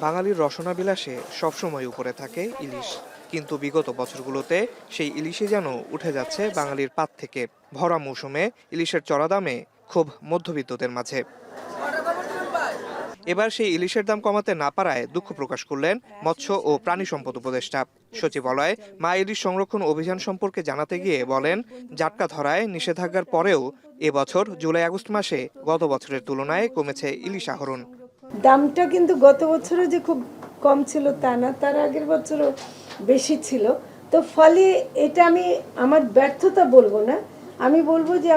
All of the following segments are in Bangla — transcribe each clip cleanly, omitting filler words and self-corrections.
বাঙালির রসনা বিলাসে সবসময় উপরে থাকে ইলিশ, কিন্তু বিগত বছরগুলোতে সেই ইলিশই যেন উঠে যাচ্ছে বাঙালির পাত থেকে। ভরা মৌসুমে ইলিশের চড়া দামে ক্ষোভ মধ্যবিত্তদের মাঝে। এবার সেই ইলিশের দাম কমাতে না পারায় দুঃখ প্রকাশ করলেন মৎস্য ও প্রাণী সম্পদ উপদেষ্টা। সচিবালয়ে মা ইলিশ সংরক্ষণ অভিযান সম্পর্কে জানাতে গিয়ে বলেন, জাটকা ধরায় নিষেধাজ্ঞার পরেও এবছর জুলাই আগস্ট মাসে গত বছরের তুলনায় কমেছে ইলিশ আহরণ। দামটা কিন্তু গত বছরও যে খুব কম ছিল তা না, তার আগের বছরও বেশি ছিল। তো ফলে এটা আমি আমার ব্যর্থতা বলবো না, আমি বলবো যে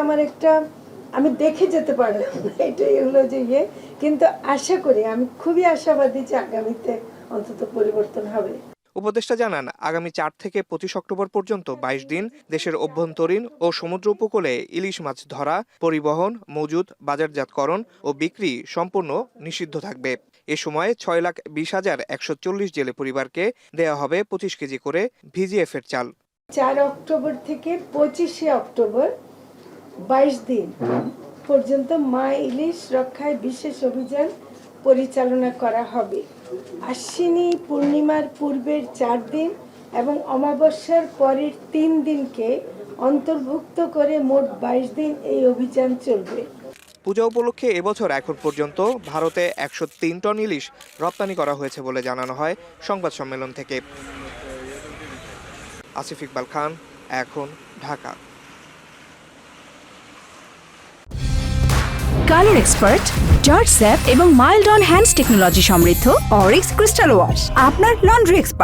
আমি দেখে যেতে পারলাম না, এটাই হলো যে কিন্তু আশা করি, আমি খুবই আশাবাদী যে আগামীতে অন্তত পরিবর্তন হবে। উপদেষ্টা জানান, আগামী 4 থেকে 25 অক্টোবর পর্যন্ত 22 দিন দেশের অভ্যন্তরীণ ও সমুদ্র উপকূলে ইলিশ মাছ ধরা, পরিবহন, মজুদ, বাজারজাতকরণ ও বিক্রি সম্পূর্ণ নিষিদ্ধ থাকবে। এ সময় 6,20,140 জেলে পরিবারকে দেয়া হবে 25 কেজি করে ভিজিএফ এর চাল। 4 অক্টোবর থেকে 25 অক্টোবর 22 দিন পর্যন্ত মা ইলিশ রক্ষায় বিশেষ অভিযান পরিচালনা করা হবে। আশ্বিনী পূর্ণিমার পূর্বের 4 দিন এবং অমাবস্যার পরের 3 দিনকে অন্তর্ভুক্ত করে মোট 22 দিন এই অভিযান চলবে। পূজা উপলক্ষে এবছর এখন পর্যন্ত ভারতে 103 টন ইলিশ রপ্তানি করা হয়েছে বলে জানানো হয় সংবাদ সম্মেলন থেকে। আসিফ ইকবাল খান, এখন, Dhaka. Colour expert, George sap এবং মাইল্ড অন হ্যান্ডস টেকনোলজি সমৃদ্ধ অরিক্স ক্রিস্টাল ওয়াশ আপনার লন্ড্রি এক্সপার্ট।